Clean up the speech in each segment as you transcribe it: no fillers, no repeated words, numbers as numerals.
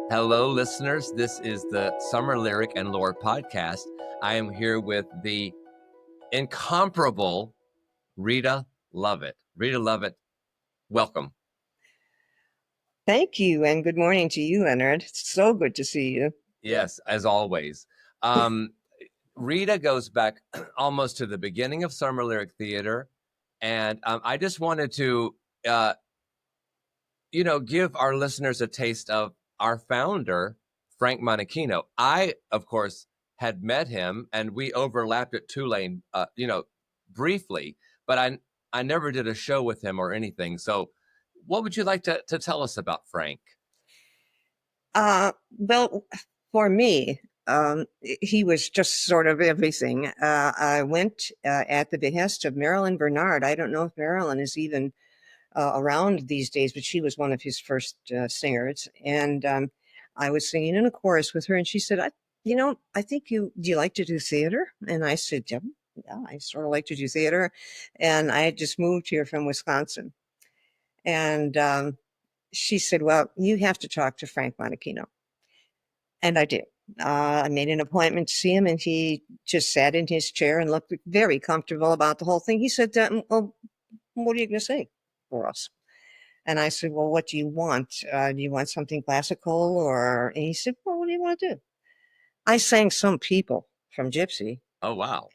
Hello, listeners. This is the Summer Lyric and Lore podcast. I am here with the incomparable Rita Lovett. Rita Lovett, welcome. Thank you, and good morning to you, Leonard. It's so good to see you. Yes, as always. Rita goes back almost to the beginning of Summer Lyric Theater, and I just wanted to, give our listeners a taste of our founder, Frank Monachino. I, of course, had met him, and we overlapped at Tulane, briefly, but I never did a show with him or anything. So, what would you like to tell us about Frank? Well, for me, he was just sort of everything. I went at the behest of Marilyn Bernard. I don't know if Marilyn is even around these days, but she was one of his first singers. And I was singing in a chorus with her, and she said, I think do you like to do theater? And I said, yeah, I sort of like to do theater. And I had just moved here from Wisconsin. And she said, well, you have to talk to Frank Monachino. And I did. I made an appointment to see him, and he just sat in his chair and looked very comfortable about the whole thing. He said, well, what are you going to sing for us? And I said, well, what do you want? Do you want something classical? And he said, well, what do you want to do? I sang Some People from Gypsy. Oh, wow.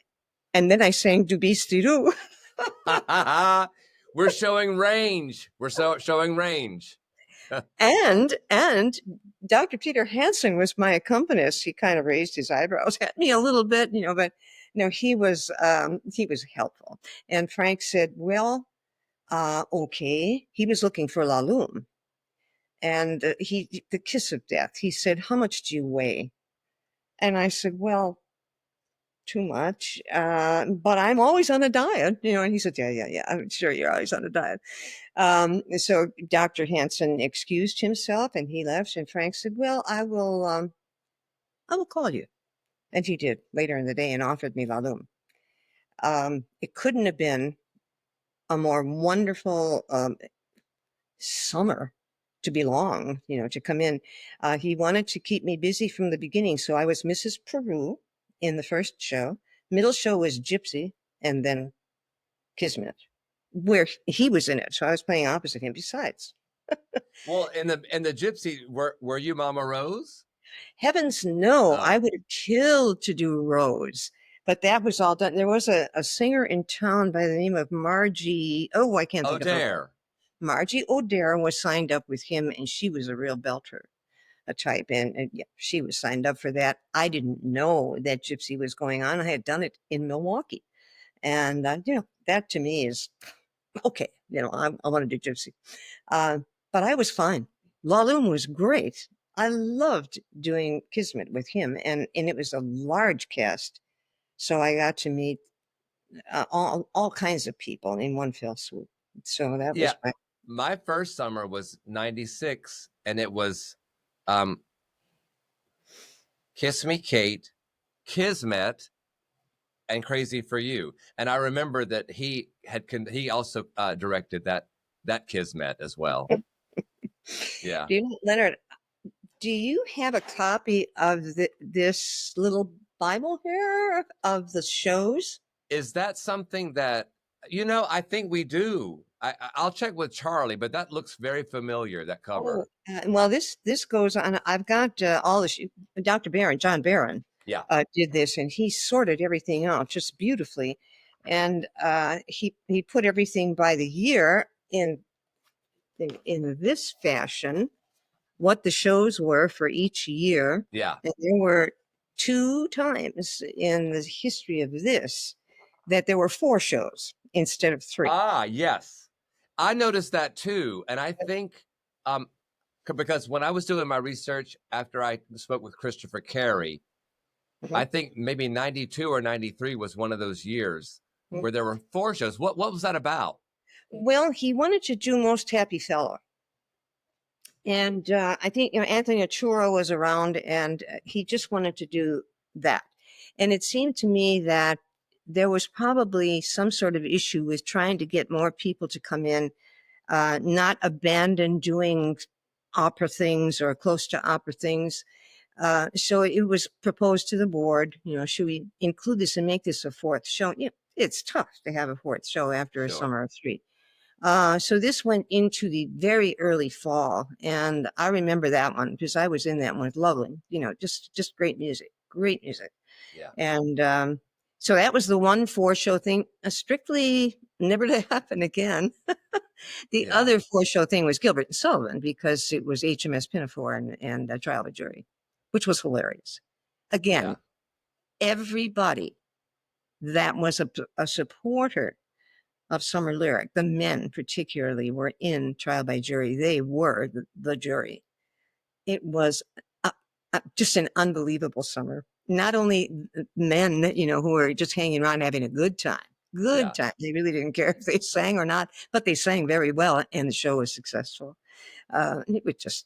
And then I sang Du Bist Du. We're showing range. We're showing range. And Dr. Peter Hansen was my accompanist. He kind of raised his eyebrows at me a little bit, but he was helpful. And Frank said, well, okay. He was looking for La Lune. And the kiss of death. He said, how much do you weigh? And I said, well, too much. But I'm always on a diet, and he said, yeah. I'm sure you're always on a diet. So Dr. Hansen excused himself and he left, and Frank said, well, I will call you. And he did later in the day and offered me La Lune. It couldn't have been a more wonderful summer to belong, to come in. He wanted to keep me busy from the beginning. So I was Mrs. Peru in the first show. Middle show was Gypsy, and then Kismet, where he was in it. So I was playing opposite him besides. Well, in the Gypsy, were you Mama Rose? Heavens no, I would have killed to do Rose. But that was all done. There was a singer in town by the name of Margie. Oh, I can't think of her. Margie O'Dare was signed up with him, and she was a real belter, a type. And yeah, she was signed up for that. I didn't know that Gypsy was going on. I had done it in Milwaukee. And, that to me is okay. I want to do Gypsy. But I was fine. La Lune was great. I loved doing Kismet with him, and it was a large cast. So I got to meet all kinds of people in one fell swoop. So that was my first summer was 96, and it was Kiss Me Kate, Kismet, and Crazy for You. And I remember that he also directed that Kismet as well. Yeah. Leonard, do you have a copy of this little Bible here of the shows? Is that something that, I think we do. I'll check with Charlie, but that looks very familiar, that cover. Well, this goes on. I've got all this. Dr. John Barron, did this, and he sorted everything out just beautifully. And he put everything by the year in this fashion, what the shows were for each year. Yeah. And there were 2 times in the history of this that there were 4 shows instead of 3. Ah, yes. I noticed that too. And I think, because when I was doing my research after I spoke with Christopher Carey, I think maybe 92 or 93 was one of those years where there were 4 shows. What was that about? Well, he wanted to do Most Happy Fellow. And I think, Anthony Achura was around, and he just wanted to do that. And it seemed to me that there was probably some sort of issue with trying to get more people to come in, not abandon doing opera things or close to opera things. So it was proposed to the board, should we include this and make this a fourth show? It's tough to have a fourth show after a Sure. summer of three. So this went into the very early fall, and I remember that one because I was in that one with Lovely. Just great music, great music. Yeah. And so that was the one four-show thing, strictly never to happen again. The Yeah. other four-show thing was Gilbert and Sullivan because it was HMS Pinafore and Trial by Jury, which was hilarious. Yeah. Again, everybody that was a supporter of Summer Lyric, the men particularly, were in Trial by Jury. They were the jury. It was just an unbelievable summer. Not only men, who were just hanging around having a good time. Good Yeah. time. They really didn't care if they sang or not, but they sang very well, and the show was successful. It was just,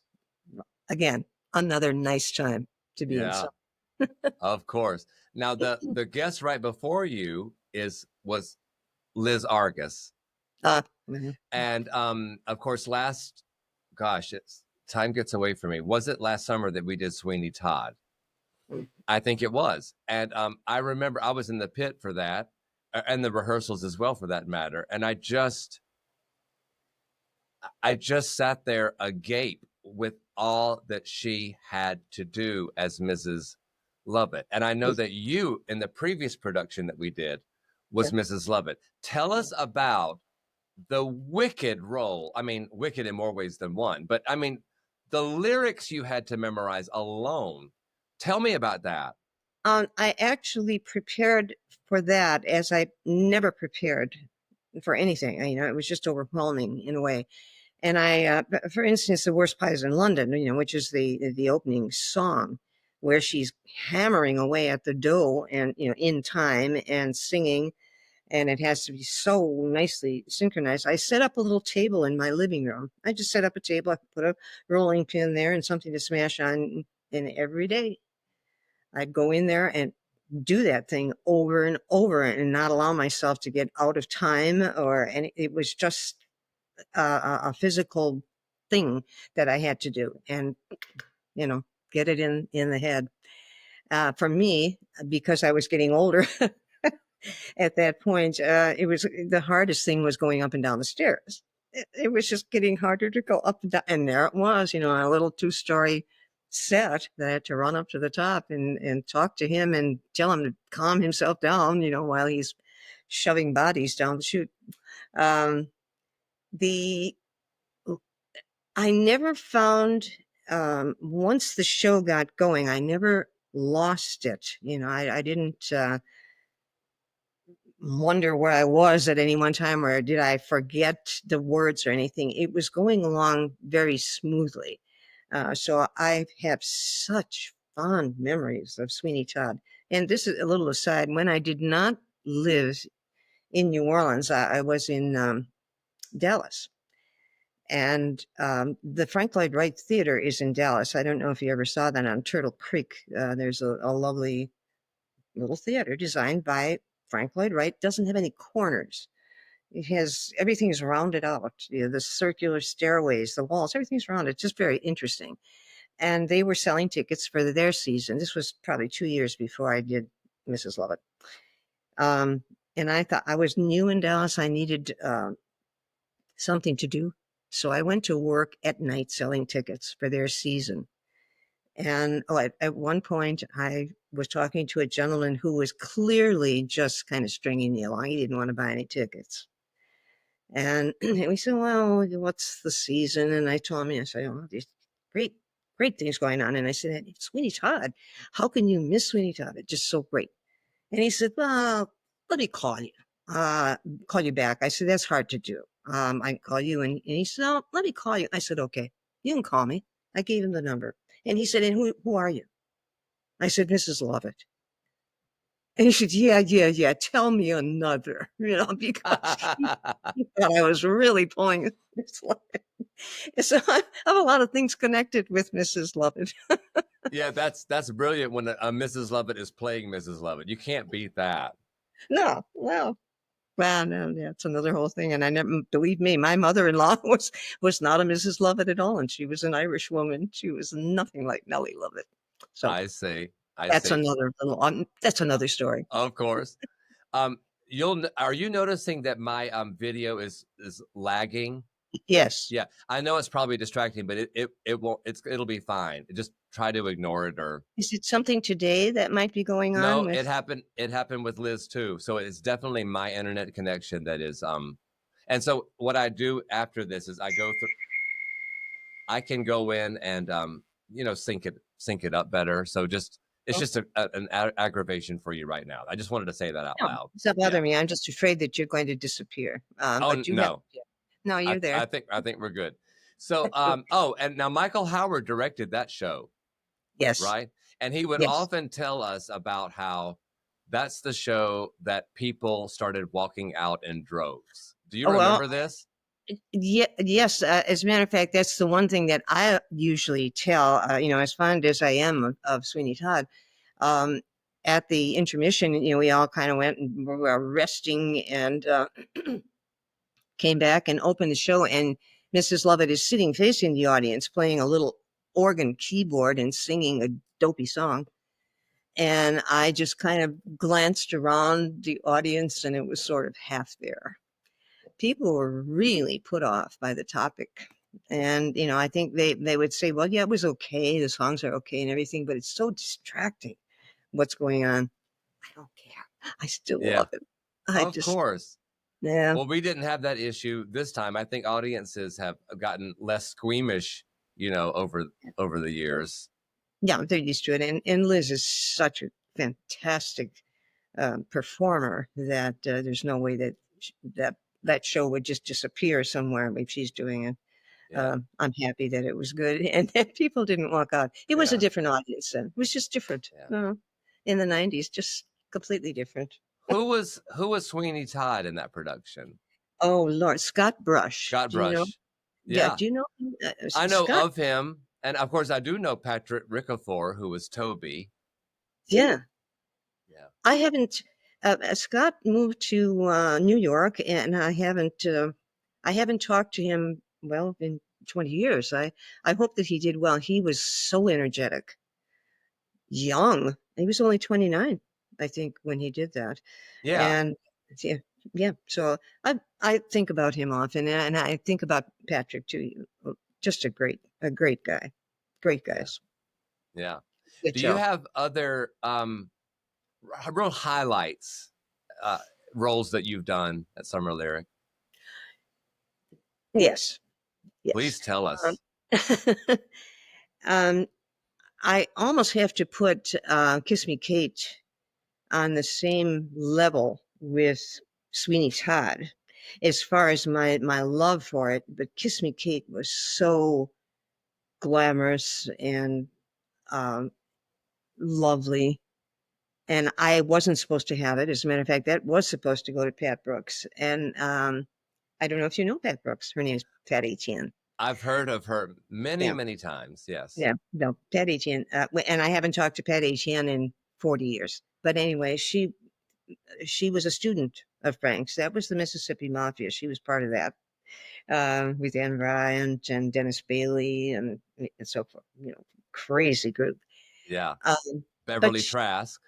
again, another nice time to be in. Yeah. Of course. Now the guest right before you was Liz Argus. Mhm. And of course it's time gets away from me. Was it last summer that we did Sweeney Todd? I think it was. And I remember I was in the pit for that, and the rehearsals as well for that matter. And I just sat there agape with all that she had to do as Mrs. Lovett. And I know that you, in the previous production that we did, Yeah. was Mrs. Lovett. Tell us about the wicked role. I mean, wicked in more ways than one, but I mean, the lyrics you had to memorize alone. Tell me about that. I actually prepared for that as I never prepared for anything. It was just overwhelming in a way. And for instance, The Worst Pies in London, which is the opening song, where she's hammering away at the dough and in time and singing, and it has to be so nicely synchronized. I set up a little table in my living room. I just set up a table. I put a rolling pin there and something to smash on. And every day I'd go in there and do that thing over and over and not allow myself to get out of time or any. It was just a physical thing that I had to do and you know get it in the head. For me, because I was getting older at that point, it was the hardest thing was going up and down the stairs. It was just getting harder to go up and down, and there it was, a little two-story set that I had to run up to the top and talk to him and tell him to calm himself down, while he's shoving bodies down the chute. Um, the I never found, once the show got going, I never lost it. I didn't wonder where I was at any one time or did I forget the words or anything. It was going along very smoothly. So I have such fond memories of Sweeney Todd. And this is a little aside. When I did not live in New Orleans, I was in Dallas. And the Frank Lloyd Wright Theater is in Dallas. I don't know if you ever saw that on Turtle Creek. There's a lovely little theater designed by Frank Lloyd Wright. Doesn't have any corners. It has everything's rounded out. The circular stairways, the walls, everything's rounded. It's just very interesting. And they were selling tickets for their season. This was probably 2 years before I did Mrs. Lovett. Um, and I thought I was new in Dallas. I needed something to do. So I went to work at night selling tickets for their season. And at one point, I was talking to a gentleman who was clearly just kind of stringing me along. He didn't want to buy any tickets. And we said, well, what's the season? And I told him, I said, oh, there's great, great things going on. And I said, Sweeney Todd, how can you miss Sweeney Todd? It's just so great. And he said, well, let me call you back. I said, that's hard to do. I can call you. And he said, oh, let me call you. I said, okay, you can call me. I gave him the number. And he said, and who are you? I said, Mrs. Lovett. And he said, yeah, yeah, yeah. Tell me another, because he thought I was really pulling this Lovett. So I have a lot of things connected with Mrs. Lovett. Yeah, that's brilliant when a Mrs. Lovett is playing Mrs. Lovett. You can't beat that. No, well. Well, no, that's another whole thing. And I never, believe me, my mother-in-law was not a Mrs. Lovett at all, and she was an Irish woman. She was nothing like Nellie Lovett. So I see. I that's see. another little, that's another story. Of course. Um, are you noticing that my video is lagging? Yes. Yeah, I know it's probably distracting, but it won't. It'll be fine. Just try to ignore it or Is it something today that might be going on no. with? It happened with Liz too. So it's definitely my internet connection that is. And so what I do after this is I go through. I can go in and sync it up better. So just it's Oh, just an aggravation for you right now. I just wanted to say that out no, loud. it's not Yeah. bothering me. I'm just afraid that you're going to disappear. Oh But you have, no, yeah. No, you're there. I think we're good. So oh, and now Michael Howard directed that show, Yes. right? And he would Yes. often tell us about how that's the show that people started walking out in droves. Do you Oh, well, remember this? yeah, yes. As a matter of fact, that's the one thing that I usually tell, as fond as I am of Sweeney Todd, um, at the intermission, we all kind of went and were resting and came back and opened the show. And Mrs. Lovett is sitting facing the audience, playing a little organ keyboard and singing a dopey song. And I just kind of glanced around the audience and it was sort of half there. People were really put off by the topic. And, I think they would say, well, yeah, it was okay. The songs are okay and everything, but it's so distracting what's going on. I don't care. I still Yeah, love it. I of just, course. yeah. Well, we didn't have that issue this time. I think audiences have gotten less squeamish, over the years. Yeah, they're used to it. And Liz is such a fantastic performer that there's no way that that show would just disappear somewhere if she's doing it. Yeah, I'm happy that it was good and that people didn't walk out. It was a yeah, different audience then. It was just different. yeah. In the 90s, just completely different. Who was Sweeney Todd in that production? Oh, Lord. Scott Brush. Scott Do you know? Brush. Yeah. Yeah, Do you know I know Scott? of him, and of course I do know Patrick Rickathor, who was Toby. Yeah. Yeah, I haven't. Scott moved to New York, and I haven't talked to him. Well, in 20 years. I hope that he did well. He was so energetic, young. He was only 29, I think, when he did that. yeah, And yeah, yeah. So I think about him often, and I think about Patrick too. Just a great guy, great yeah, guys. yeah. Good Do you show. have other real highlights uh, roles that you've done at Summer Lyric? Yes, yes. Please tell Um, us. um, I almost have to put Kiss Me Kate on the same level with Sweeney Todd as far as my love for it. But Kiss Me Kate was so glamorous and um, lovely. And I wasn't supposed to have it. As a matter of fact, that was supposed to go to Pat Brooks. And I don't know if you know Pat Brooks. Her name is Pat Etienne. I've heard of her many, Yeah, many times. Yes. yeah, no, Pat Etienne. And I haven't talked to Pat Etienne in 40 years. But anyway, she was a student of Frank's. That was the Mississippi Mafia. She was part of that with Anne Bryant and Dennis Bailey and so forth. Crazy group. Yeah. Um, but Beverly Trask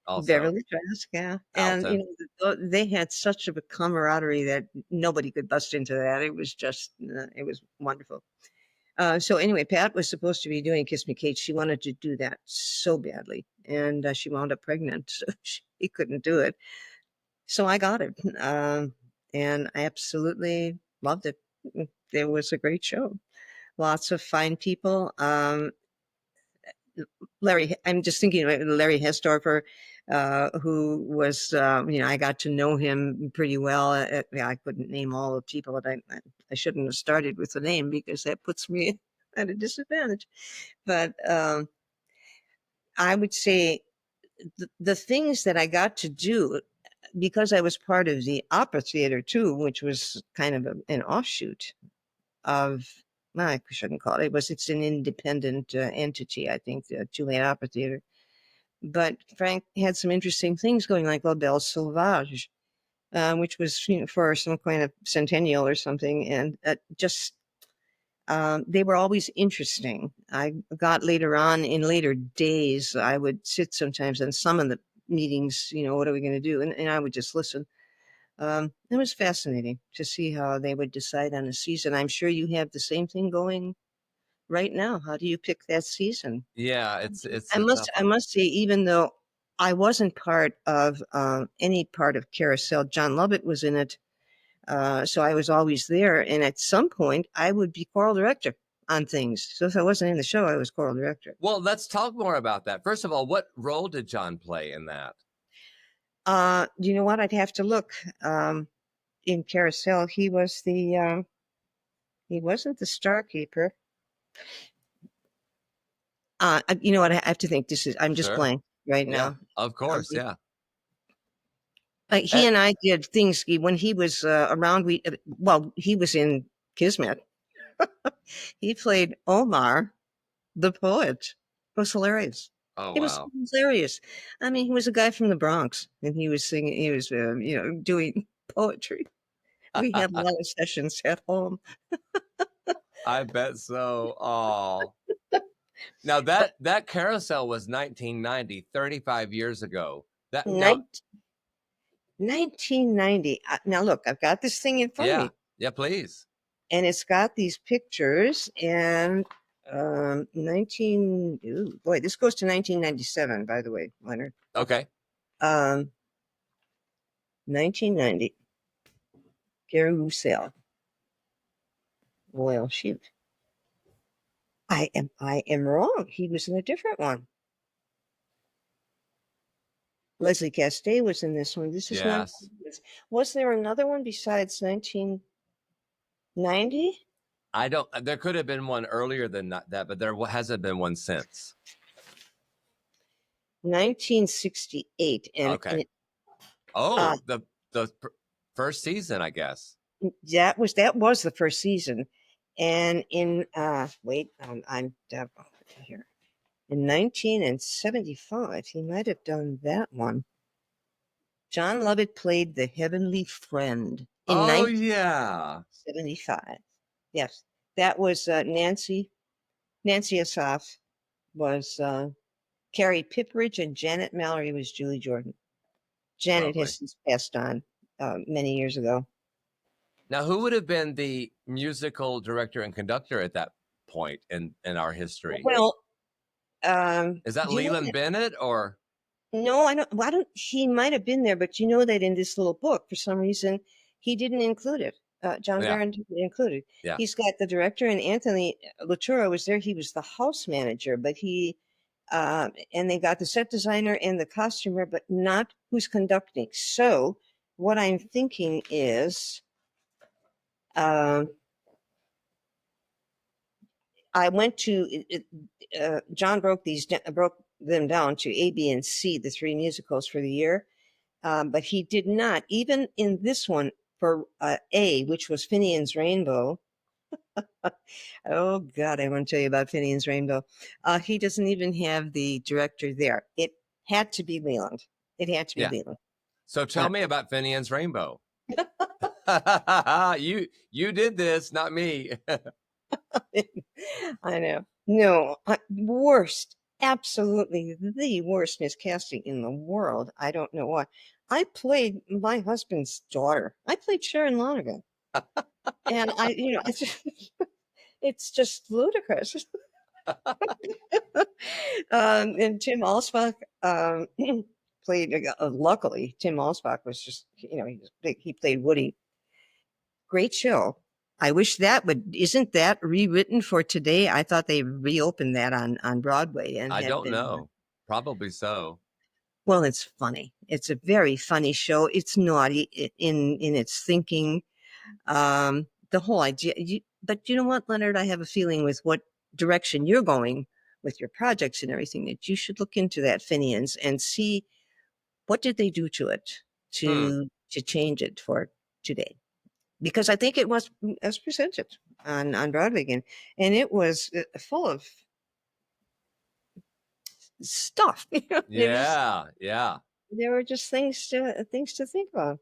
also. Beverly Trask, yeah, and Alto. they had such of a camaraderie that nobody could bust into that. It was just, it was wonderful. So anyway, Pat was supposed to be doing Kiss Me Kate. She wanted to do that so badly, and she wound up pregnant, so she couldn't do it. So I got it, and I absolutely loved it. It was a great show. Lots of fine people. I'm just thinking about Larry Hestorfer, who was, I got to know him pretty well. Yeah, I couldn't name all the people that I shouldn't have started with the name because that puts me at a disadvantage. But I would say the things that I got to do because I was part of the opera theater too, which was kind of an offshoot of, well, I shouldn't call it. It's an independent entity, I think, the Juliet Opera Theater. But Frank had some interesting things going, like La Belle Sauvage. which was for some kind of centennial or something, and just they were always interesting. I got later on in later days, I would sit sometimes in some of the meetings, what are we going to do? And I would just listen. It was fascinating to see how they would decide on a season. I'm sure you have the same thing going right now. How do you pick that season? Yeah, it's I a must tough I one. must say, even though I wasn't part of any part of Carousel, John Lovett was in it, so I was always there. And at some point, I would be choral director on things. So if I wasn't in the show, I was choral director. Well, let's talk more about that. First of all, what role did John play in that? You know what? I'd have to look. In Carousel, he wasn't the star keeper. You know what? I have to think. I'm just Sure. blank right Yeah, now. of Um, course. Yeah. he Eh, and I did things when he was around. Well, he was in Kismet. He played Omar, the poet. It was hilarious. oh, It was wow. hilarious. I mean, he was a guy from the Bronx, and he was singing. He was, doing poetry. We had a lot of sessions at home. I bet so. Oh. Now But that carousel was 1990, 35 years ago. That now 1990. Now, look, I've got this thing in front of yeah. me, Yeah, please. and it's got these pictures. And 19, ooh, boy, this goes to 1997, by the way, Leonard. Okay. Um, 1990, Carousel. Well, shoot. I am wrong. He was in a different one. Leslie Castay was in this one. This is not. Yes. Was there another one besides 1990? I don't there could have been one earlier than that, but there hasn't been one since. 1968, and Okay. uh, Oh, the first season, I guess. that was the first season, and in wait, I'm here in 1975. He might have done that one. John Lovett played the Heavenly Friend in Oh yeah. 1975. Yes, that was Nancy Asaf was Carrie Pipperidge, and Janet Mallory was Julie Jordan. Janet Lovely. has since passed on many years ago. Now, who would have been the musical director and conductor at that point in our history? Well, Is that do you know Leland that? Bennett or No, I don't. Why don't he might have been there, but you know that in this little book, for some reason, he didn't include it. John yeah, Barron didn't include it. yeah. He's got the director, and Anthony Latura was there. He was the house manager, but and they got the set designer and the costumer, but not who's conducting. So what I'm thinking is, um, I went to John broke them down to A, B, and C, the three musicals for the year. But he did not, even in this one for A, which was Finian's Rainbow. Oh God, I want to tell you about Finian's Rainbow. He doesn't even have the director there. It had to be Leland. It had to be Yeah. Leland. So Uh, tell me about Finian's Rainbow. You did this, not me. I know. No, worst, absolutely the worst miscasting in the world. I don't know why. I played my husband's daughter. I played Sharon Lonergan, and it's just ludicrous. And Tim Alsbach played. Luckily, Tim Alsbach was just he was big. He played Woody. Great show. I wish that would. Isn't that rewritten for today? I thought they reopened that on Broadway and I had don't been. know. Probably so. Well, it's funny. It's a very funny show. It's naughty in its thinking. The whole idea. But you know what, Leonard? I have a feeling with what direction you're going with your projects and everything that you should look into that Finian's and see what did they do to it Hmm. to change it for today. Because I think it was as presented on Broadway again, and it was full of stuff. It was Yeah, yeah. there were just things to think about.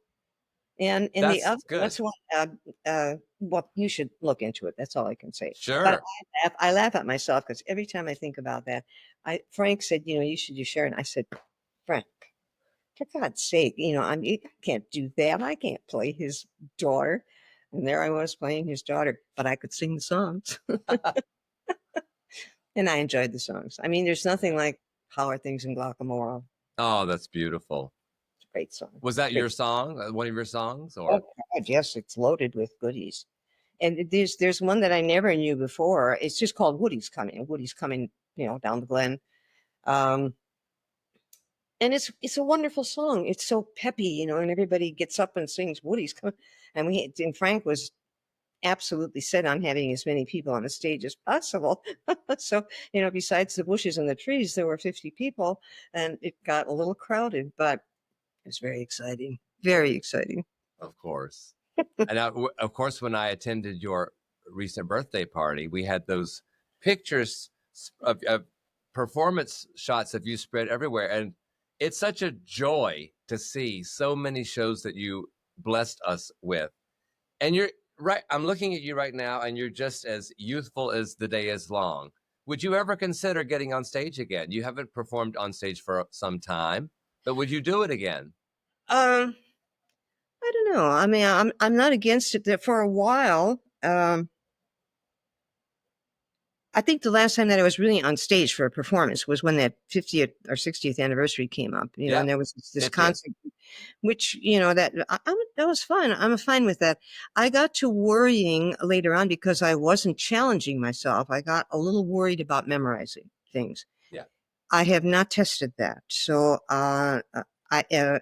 And the That's other, good. what's one? Well, you should look into it. That's all I can say. But Sure. I laugh at myself because every time I think about that, Frank said, you should do Sharon. I said, Frank, for God's sake, I can't do that. I can't play his daughter. And there I was playing his daughter, but I could sing the songs, and I enjoyed the songs. I mean, there's nothing Yeah. like "How Are Things in Guacamole." Oh, that's beautiful. It's a great song. Was that Great. your song? One of your songs, Oh or God, yes, it's loaded with goodies. And there's one that I never knew before. It's just called Woody's Coming. Woody's Coming, down the glen. Um, and it's a wonderful song. It's so peppy, and everybody gets up and sings Woody's Coming. And Frank was absolutely set on having as many people on the stage as possible. So, besides the bushes and the trees, there were 50 people, and it got a little crowded, but it was very exciting. Very exciting. of course. And of course, when I attended your recent birthday party, we had those pictures of performance shots of you spread everywhere. And it's such a joy to see so many shows that you blessed us with. And you're right. I'm looking at you right now, and you're just as youthful as the day is long. Would you ever consider getting on stage again? You haven't performed on stage for some time, but would you do it again? Um, I don't know. I mean, I'm not against it. That for a while, I think the last time that I was really on stage for a performance was when that 50th or 60th anniversary came up, and Yep, there was this 50th. concert, which, that was fun. I'm fine with that. I got to worrying later on because I wasn't challenging myself. I got a little worried about memorizing things. Yeah. I have not tested that. So, I, that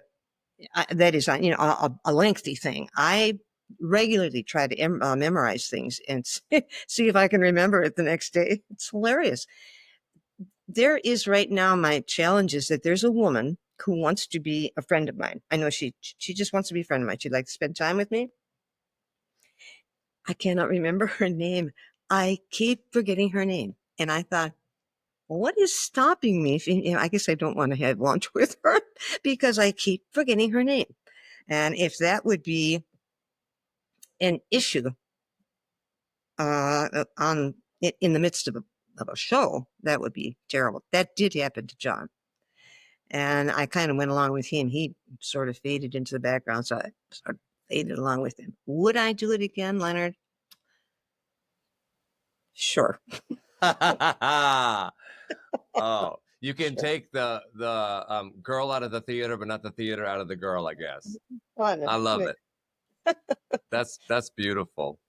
is, a lengthy thing. I regularly try to memorize things and see if I can remember it the next day. It's hilarious. There is right now, my challenge is that there's a woman who wants to be a friend of mine. I know she just wants to be a friend of mine. She'd like to spend time with me. I cannot remember her name. I keep forgetting her name. And I thought, well, what is stopping me? I guess I don't want to have lunch with her because I keep forgetting her name. And if that would be an issue on in the midst of a show, that would be terrible. That did happen to John. And I kind of went along with him. He sort of faded into the background, so I sort of faded along with him. Would I do it again, Leonard? Sure. Oh, you can Sure. take the girl out of the theater, but not the theater out of the girl, I guess. I Fun. love it. That's beautiful.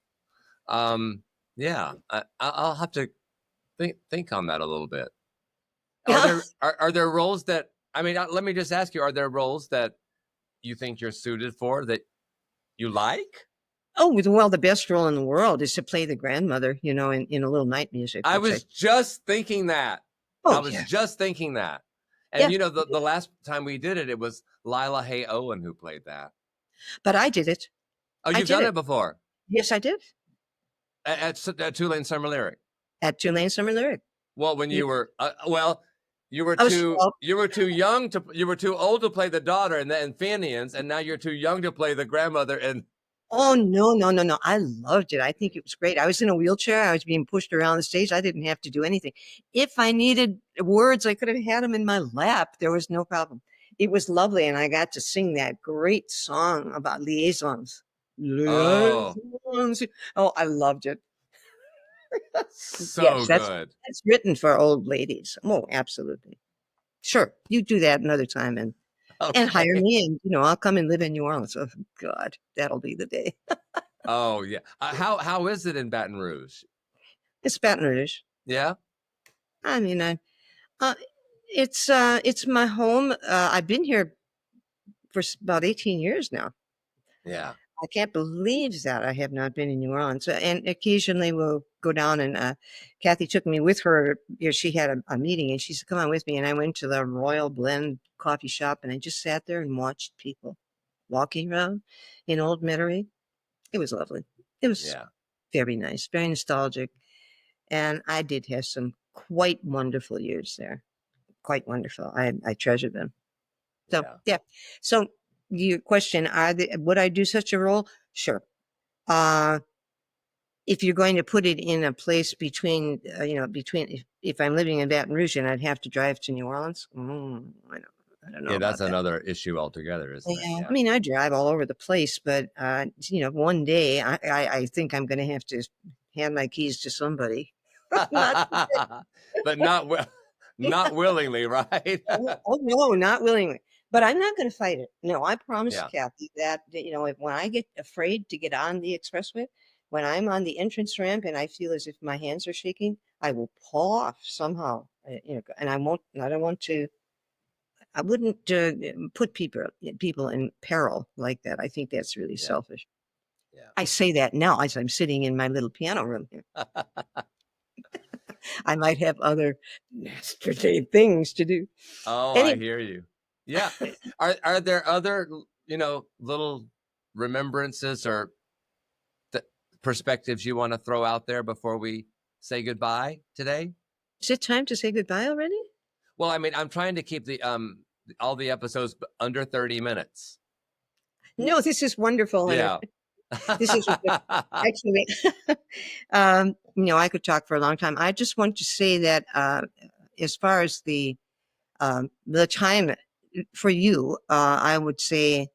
Um, yeah, I'll have to think on that a little bit. Yeah. Are there roles that I mean? Let me just ask you: Are there roles that you think you're suited for that you like? Oh, well, the best role in the world is to play the grandmother, in a little night music, I which I, was just thinking that. I oh, was yeah. just thinking that. And Yeah. you know, the last time we did it, it was Lila Hay Owen who played that. But I did it. Oh, I you've did done it. it before Yes, I did. at Tulane Summer Lyric. At Tulane Summer Lyric. Well, when Yeah. you were I was 12. you were too young to you were too old to play the daughter in Fenians, and now you're too young to play the grandmother. And Oh, no, no, no, no. I loved it. I think it was great. I was in a wheelchair. I was being pushed around the stage. I didn't have to do anything. If I needed words, I could have had them in my lap. There was no problem. It was lovely. And I got to sing that great song about liaisons. oh, Liaisons. Oh, I loved it. so Yes, that's good. that's written for old ladies. Oh, absolutely. Sure. You do that another time and hire Okay. me and I'll come and live in New Orleans. Oh God, that'll be the day. Oh yeah. How is it in Baton Rouge? It's Baton Rouge. Yeah. I mean, uh, it's my home. I've been here for about 18 years now. Yeah. I can't believe that I have not been in New Orleans. And occasionally we'll go down and Kathy took me with her. She had a meeting and she said, "Come on with me." And I went to the Royal Blend coffee shop and I just sat there and watched people walking around in Old Metairie. It was lovely. It was Yeah. very nice, very nostalgic. And I did have some quite wonderful years there. Quite wonderful. I treasure them. So Yeah. yeah. So your question, would I do such a role? Sure. Uh, if you're going to put it in a place between, between, if I'm living in Baton Rouge and I'd have to drive to New Orleans, I don't know Yeah, that's about that. another issue altogether, isn't it? Yeah, I Yeah. mean, I drive all over the place, but one day I think I'm going to have to hand my keys to somebody. Not But not willingly, right? oh no, not willingly. But I'm not going to fight it. No, I promise, Yeah. Kathy, that when I get afraid to get on the expressway, when I'm on the entrance ramp and I feel as if my hands are shaking, I will pull off somehow. And I won't. I don't want to. I wouldn't put people in peril like that. I think that's really Yeah. selfish. Yeah. I say that now as I'm sitting in my little piano room here. I might have other yesterday things to do. Oh, I Anyway, hear you. Yeah. Are there other, little remembrances or perspectives you want to throw out there before we say goodbye today? is it time to say goodbye already? Well, I mean, I'm trying to keep the all the episodes under 30 minutes. No, this is wonderful, Leonard. Yeah. This is actually, I could talk for a long time. I just want to say that as far as the time for you, I would say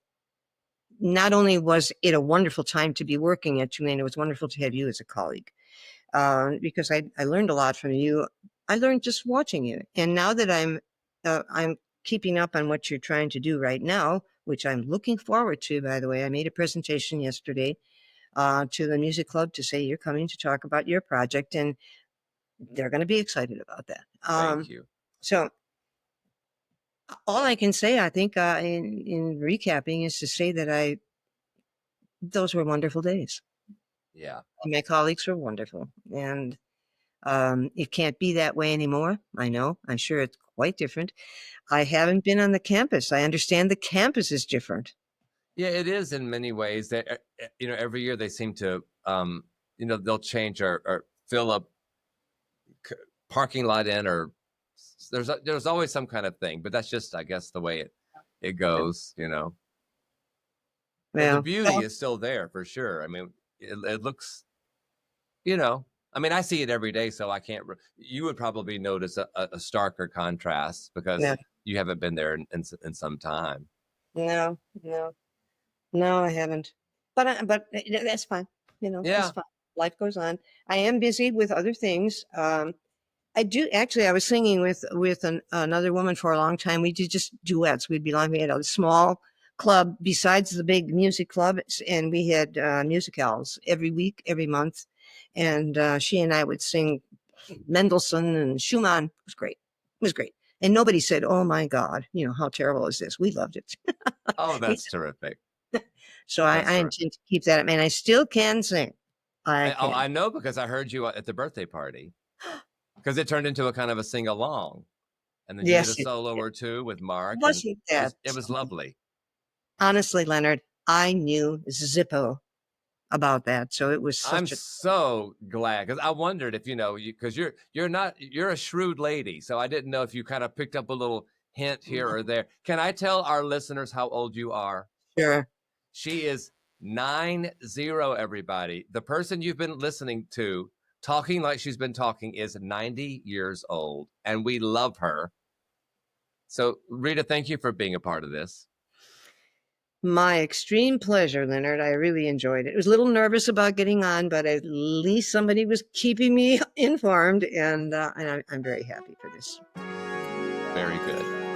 not only was it a wonderful time to be working at Tulane, it was wonderful to have you as a colleague because I learned a lot from you. I learned just watching you, and now that I'm keeping up on what you're trying to do right now, which I'm looking forward to. By the way, I made a presentation yesterday to the music club to say you're coming to talk about your project, and they're going to be excited about that. Thank you. So all I can say, I think, in recapping, is to say that those were wonderful days. Yeah. My colleagues were wonderful, and it can't be that way anymore. I know. I'm sure it's quite different. I haven't been on the campus. I understand the campus is different. Yeah, it is in many ways that every year they seem to they'll change or fill up parking lot in or there's always some kind of thing, but that's just I guess the way it Yeah. goes. But the beauty Well, is still there for sure. I mean, it looks, you know, I mean, I see it every day, so I can't. You would probably notice a starker contrast because no, you haven't been there in some time. no, no, no, I haven't. But that's fine. It's Yeah. fine. Life goes on. I am busy with other things. I do actually. I was singing with another woman for a long time. We did just duets. We belonged at a small club besides the big music club, and we had musicals every week, every month. And she and I would sing Mendelssohn and Schumann. It was great. It was great. And nobody said, "Oh my God, how terrible is this?" We loved it. Oh, We- that's terrific. so I That's terrific. intend to keep that. I mean, I still can sing. I Oh, can. I know because I heard you at the birthday party because it turned into a kind of a sing along, and then you did a Yes, it solo or two with Mark, and wasn't it that. was it was lovely. Honestly, Leonard, I knew Zippo about that. So it was I'm such a so glad because I wondered if you because you're a shrewd lady, so I didn't know if you kind of picked up a little hint here or there. Can I tell our listeners how old you are? sure. She is 90. Everybody, the person you've been listening to talking like she's been talking is 90 years old, and we love her. So, Rita, thank you for being a part of this. My extreme pleasure, Leonard. I really enjoyed it. I was a little nervous about getting on, but at least somebody was keeping me informed, and I'm very happy for this. Very good.